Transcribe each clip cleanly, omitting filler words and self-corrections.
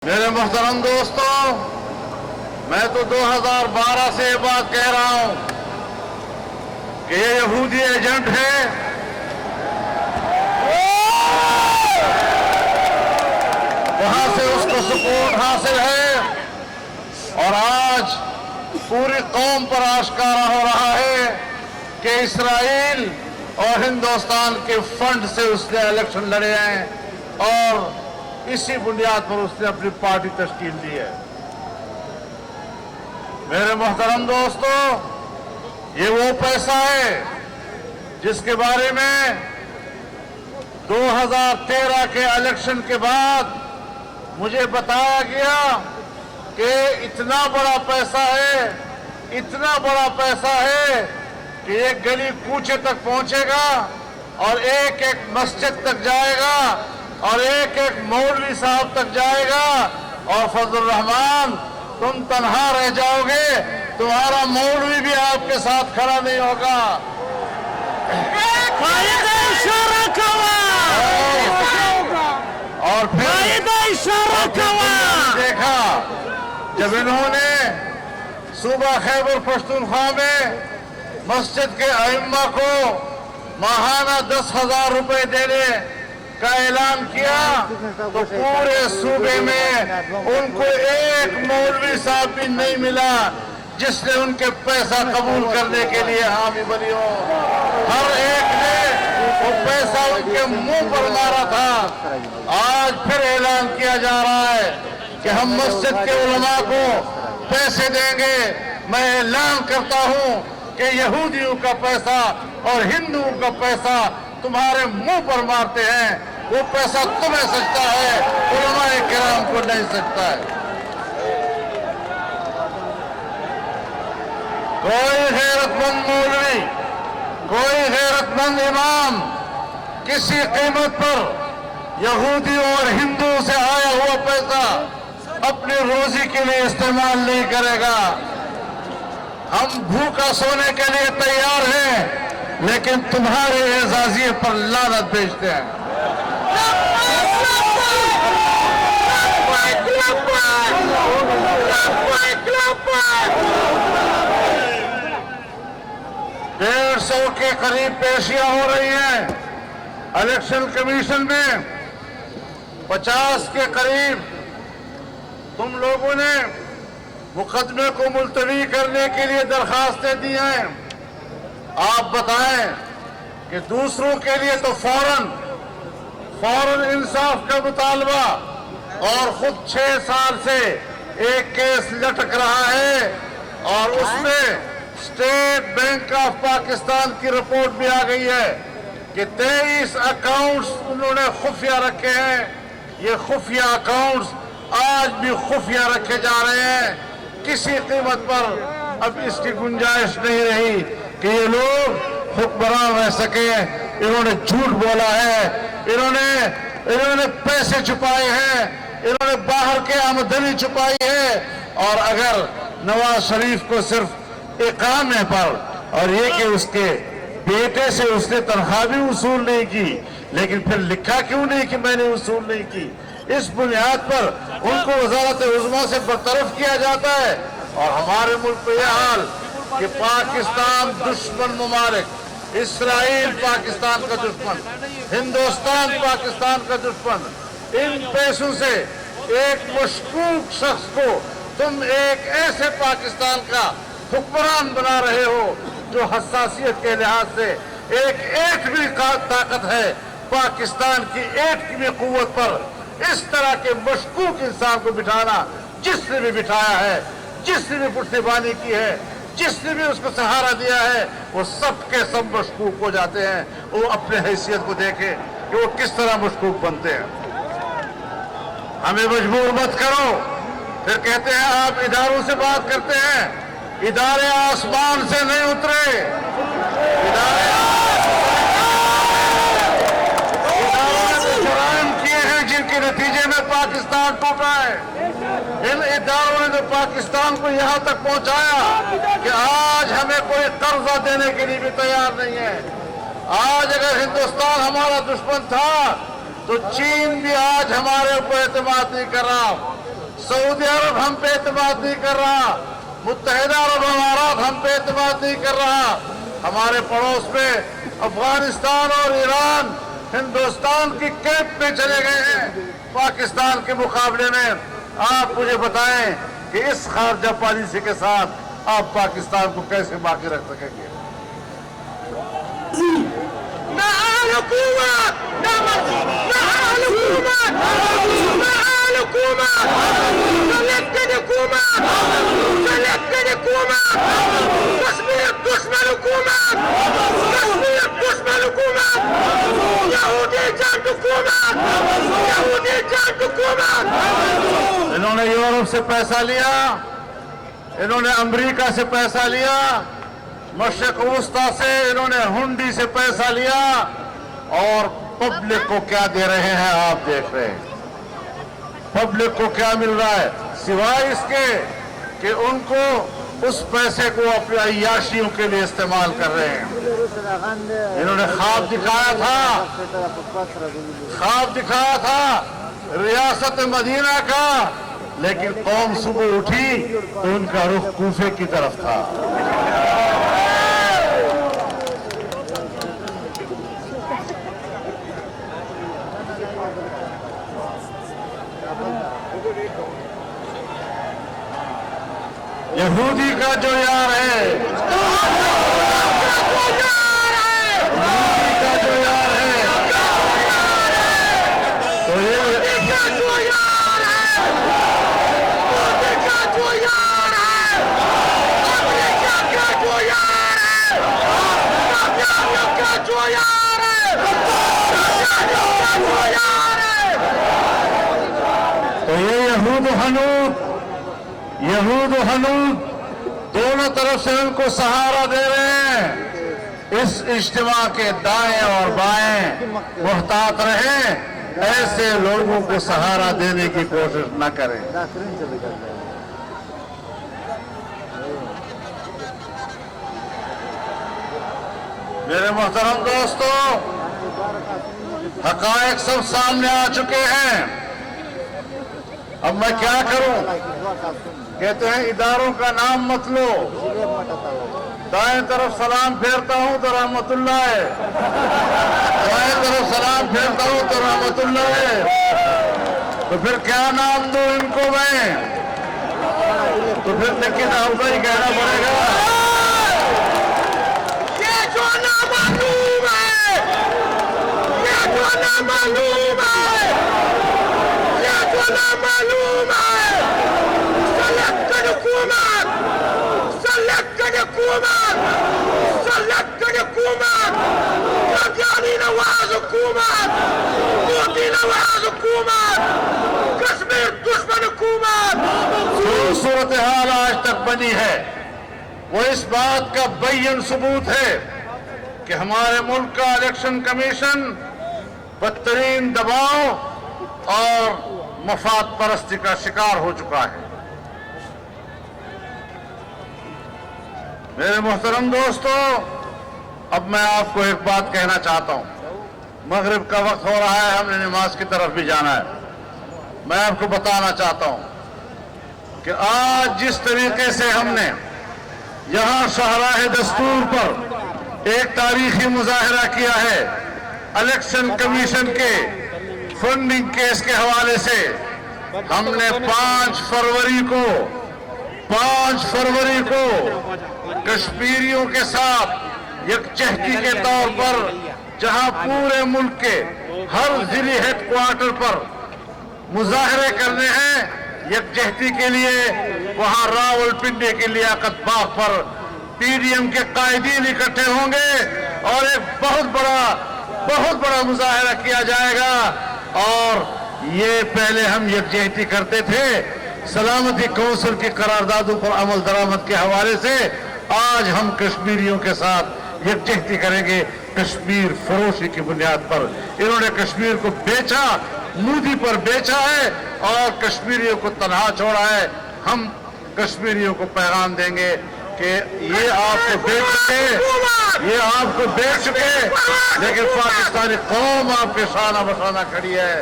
میرے محترم دوستوں، میں تو 2012 سے یہ بات کہہ رہا ہوں کہ یہ یہودی ایجنٹ ہے، وہاں سے اس کو سپورٹ حاصل ہے اور آج پوری قوم پر آشکارا ہو رہا ہے کہ اسرائیل اور ہندوستان کے فنڈ سے اس نے الیکشن لڑے ہیں اور اسی بنیاد پر اس نے اپنی پارٹی تشکیل دی ہے۔ میرے محترم دوستو، یہ وہ پیسہ ہے جس کے بارے میں 2013 کے الیکشن کے بعد مجھے بتایا گیا کہ اتنا بڑا پیسہ ہے، اتنا بڑا پیسہ ہے کہ ایک گلی کوچے تک پہنچے گا اور ایک ایک مسجد تک جائے گا اور ایک ایک مولوی صاحب تک جائے گا، اور فضل الرحمان تم تنہا رہ جاؤ گے، تمہارا مولوی بھی آپ کے ساتھ کھڑا نہیں ہوگا۔ اور پھر دیکھا جب انہوں نے صوبہ خیبر پختونخوا میں مسجد کے ائمہ کو ماہانہ 10,000 روپے دینے کا اعلان کیا تو پورے صوبے میں ان کو ایک مولوی صاحب بھی نہیں ملا جس نے ان کے پیسہ قبول کرنے کے لیے حامی بنی ہو۔ ہر ایک نے وہ پیسہ ان کے منہ پر مارا تھا۔ آج پھر اعلان کیا جا رہا ہے کہ ہم مسجد کے علماء کو پیسے دیں گے۔ میں اعلان کرتا ہوں کہ یہودیوں کا پیسہ اور ہندوؤں کا پیسہ تمہارے منہ پر مارتے ہیں، وہ پیسہ تمہیں سجتا ہے، علماء کرام کو نہیں سجتا ہے۔ کوئی غیرت مند مولوی، کوئی غیرت مند امام کسی قیمت پر یہودیوں اور ہندوؤں سے آیا ہوا پیسہ اپنی روزی کے لیے استعمال نہیں کرے گا۔ ہم بھوکا سونے کے لیے تیار ہیں لیکن تمہارے اعزازیے پر لعنت بھیجتے ہیں۔ ڈیڑھ 150 کے قریب پیشیاں ہو رہی ہیں الیکشن کمیشن میں، 50 کے قریب تم لوگوں نے مقدمے کو ملتوی کرنے کے لیے درخواستیں دی ہیں۔ آپ بتائیں کہ دوسروں کے لیے تو فوراً انصاف کا مطالبہ، اور خود 6 سال سے ایک کیس لٹک رہا ہے اور اس میں اسٹیٹ بینک آف پاکستان کی رپورٹ بھی آ گئی ہے کہ 23 اکاؤنٹس انہوں نے خفیہ رکھے ہیں۔ یہ خفیہ اکاؤنٹس آج بھی خفیہ رکھے جا رہے ہیں۔ کسی قیمت پر اب اس کی گنجائش نہیں رہی کہ یہ لوگ حکمران رہ سکیں۔ انہوں نے جھوٹ بولا ہے، انہوں نے پیسے چھپائے ہیں، انہوں نے باہر کے آمدنی چھپائی ہے، اور اگر نواز شریف کو صرف اقامے پر اور یہ کہ اس کے بیٹے سے اس نے تنخواہ بھی وصول نہیں کی، لیکن پھر لکھا کیوں نہیں کہ میں نے وصول نہیں کی؟ اس بنیاد پر ان کو وزارت عظمیٰ سے برطرف کیا جاتا ہے۔ اور ہمارے ملک میں یہ حال کہ پاکستان دشمن ممالک، اسرائیل پاکستان کا دشمن، ہندوستان پاکستان کا دشمن، ان پیسوں سے ایک مشکوک شخص کو تم ایک ایسے پاکستان کا حکمران بنا رہے ہو جو حساسیت کے لحاظ سے ایک ایٹمی طاقت ہے۔ پاکستان کی ایٹمی قوت پر اس طرح کے مشکوک انسان کو بٹھانا، جس نے بھی بٹھایا ہے، جس نے بھی پشتیبانی کی ہے، جس نے بھی اس کو سہارا دیا ہے، وہ سب کے سب مشکوک ہو جاتے ہیں۔ وہ اپنے حیثیت کو دیکھیں کہ وہ کس طرح مشکوک بنتے ہیں۔ ہمیں مجبور مت کرو۔ پھر کہتے ہیں آپ اداروں سے بات کرتے ہیں، ادارے آسمان سے نہیں اترے، اداروں نے جرائم کیے ہیں جن کے نتیجے میں پاکستان ٹوٹا ہے۔ ان اداروں نے جو پاکستان کو یہاں تک پہنچایا کہ آج ہمیں کوئی قرضہ دینے کے لیے بھی تیار نہیں ہے۔ آج اگر ہندوستان ہمارا دشمن تھا تو چین بھی آج ہمارے اوپر اعتماد نہیں کر رہا۔ सऊदी अरब हम पे एतमाद नहीं कर रहा, मुत्तहिदा अरब अमारात हम पे एतमाद नहीं कर रहा। हमारे पड़ोस में अफगानिस्तान और ईरान हिंदुस्तान की कैंप में चले गए हैं पाकिस्तान के मुकाबले में। आप मुझे बताएं कि इस खारजा पॉलिसी के साथ आप पाकिस्तान को कैसे बाकी रख सकेंगे? इन्होंने यूरोप से पैसा लिया, इन्होंने अमेरिका से पैसा लिया, मशरिक वस्ता से इन्होंने हुंडी से पैसा लिया, और पब्लिक को क्या दे रहे हैं आप देख रहे हैं। पब्लिक को क्या मिल रहा है सिवाय इसके कि उनको उस पैसे को अपनी अय्याशियों के लिए इस्तेमाल कर रहे हैं। इन्होंने ख्वाब दिखाया था रियासत मदीना का, लेकिन कौम सुबह उठी तो उनका रुख कूफे की तरफ था। यहूदी का जो यार है, यहूदी का जो यार है, तो ये यहूद हनूद दोनों तरफ से उनको सहारा दे रहे हैं। इस इज्तिमा के दाएं और बाएं मुहतात रहें, ऐसे लोगों को सहारा देने की कोशिश न करें। मेरे मोहतरम दोस्तों, हकायक सब सामने आ चुके हैं। अब मैं क्या करूं? कहते हैं इदारों का नाम मत लो। दाएं तरफ सलाम फेरता हूं तो रहमतुल्लाह है, दाएं तरफ सलाम फेरता हूं तो रहमतुल्लाह है। तो फिर क्या नाम दूं इनको मैं? तो फिर लेकिन आपको ही कहना पड़ेगा। ये जो नामालूम है, ये जो नामालूम है, ये जो नामालूम है, selected hukumat, selected hukumat, selected hukumat, Rajani Nawaz hukumat, Modi Nawaz hukumat, Kashmir दुश्मन हुकूमत। जो सूरत हाल आज तक बनी है वो इस बात का बैयन सबूत है कि हमारे मुल्क का इलेक्शन कमीशन बदतरीन दबाव और मफाद परस्ती का शिकार हो चुका है। मेरे मोहतरम दोस्तों, अब मैं आपको एक बात कहना चाहता हूं। मगरिब का वक्त हो रहा है, हमने नमाज की तरफ भी जाना है। मैं आपको बताना चाहता हूं कि आज जिस तरीके से हमने यहां शाहराह दस्तूर पर एक तारीखी मुजाहिरा किया है इलेक्शन कमीशन के फंडिंग केस के हवाले से, हमने 5 फरवरी को कश्मीरियों के साथ यकजहती के तौर पर, जहां पूरे मुल्क के हर जिले हेडक्वार्टर पर मुजाहरे करने हैं यकजहती के लिए, वहां रावलपिंडी के लियाकत बाग पर पीडीएम के कायदीन इकट्ठे होंगे और एक बहुत बड़ा मुजाहरा किया जाएगा। और ये पहले हम यकजहती करते थे सलामती कौंसिल की करारदादों पर अमल दरामद के हवाले से, आज हम कश्मीरियों के साथ यकजहती करेंगे कश्मीर फरोशी की बुनियाद पर। इन्होंने कश्मीर को बेचा, मोदी पर बेचा है और कश्मीरियों को तनहा छोड़ा है। हम कश्मीरियों को पैगाम देंगे कि ये आपको बेच चुके, लेकिन पाकिस्तानी कौम आपके शाना बशाना खड़ी है।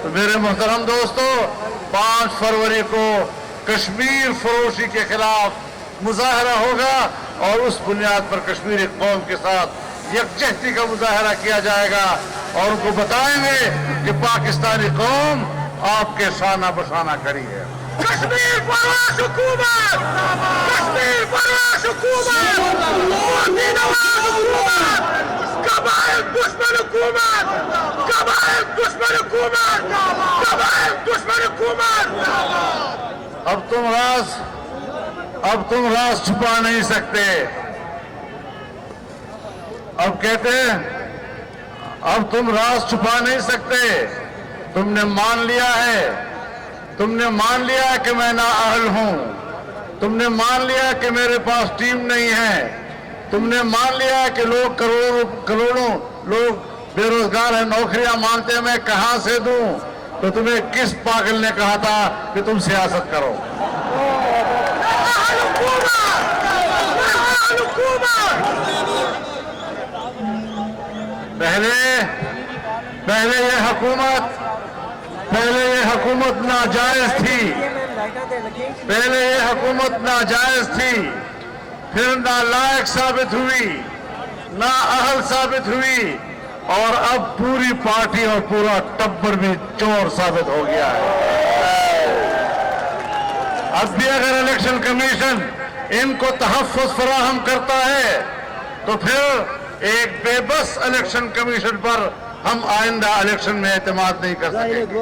तो मेरे मोहतरम दोस्तों, 5 फरवरी को कश्मीर फरोशी के खिलाफ मुजाहरा होगा और उस बुनियाद पर कश्मीरी कौम के साथ यकजहती का मुजाहरा किया जाएगा और उनको बताएंगे कि पाकिस्तानी कौम आपके शाना बशाना खड़ी है। कश्मीर फरोश हुकूमत, कश्मीर फरोश हुकूमत, मोदी नवाज हुकूमत, कबाइल दुश्मन हुकूमत, कबाइल दुश्मन हुकूमत, कबाइल दुश्मन हुकूमत। अब तुम राज छुपा नहीं सकते। अब कहते हैं अब तुम राज छुपा नहीं सकते। तुमने मान लिया है कि मैं नाअहल हूं। तुमने मान लिया कि मेरे पास टीम नहीं है। तुमने मान लिया कि लोग करोड़ों लोग बेरोजगार हैं, नौकरियां मांगते हैं, मैं कहां से दूं? तो तुम्हें किस पागल ने कहा था कि तुम सियासत करो? पहले ये हुकूमत नाजायज थी। पहले ये हुकूमत नाजायज थी, फिर नालायक साबित हुई, नाअहल साबित हुई और अब पूरी पार्टी और पूरा टब्बर भी चोर साबित हो गया है। अब भी अगर इलेक्शन कमीशन इनको तहफ़्फ़ुज़ फराहम करता है तो फिर एक बेबस इलेक्शन कमीशन पर हम आइंदा इलेक्शन में एतमाद नहीं कर सकेंगे।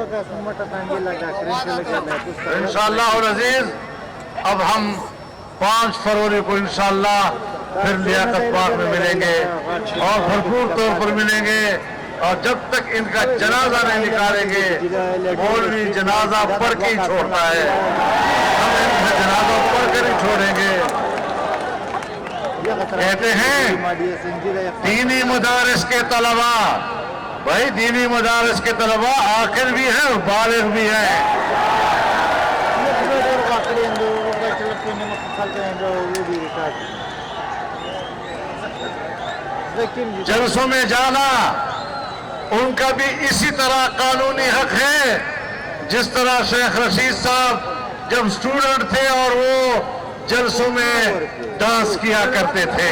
इंशाअल्लाह और अजीज अब हम 5 फरवरी को इंशाअल्लाह फिर लियाकत पार्क में मिलेंगे और भरपूर तौर पर मिलेंगे और जब तक इनका जनाजा नहीं निकालेंगे, मौलवी जनाजा पढ़ के ही छोड़ता है, हम इनका जनाजा पढ़ कर ही छोड़ेंगे। कहते हैं दीनी मदारिस के तलबा, भाई दीनी मदारिस के तलबा आखिर भी हैं और बालिग भी हैं। जलसों में जाना उनका भी इसी तरह कानूनी हक है जिस तरह शेख रशीद साहब जब स्टूडेंट थे और वो जलसों में डांस किया करते थे।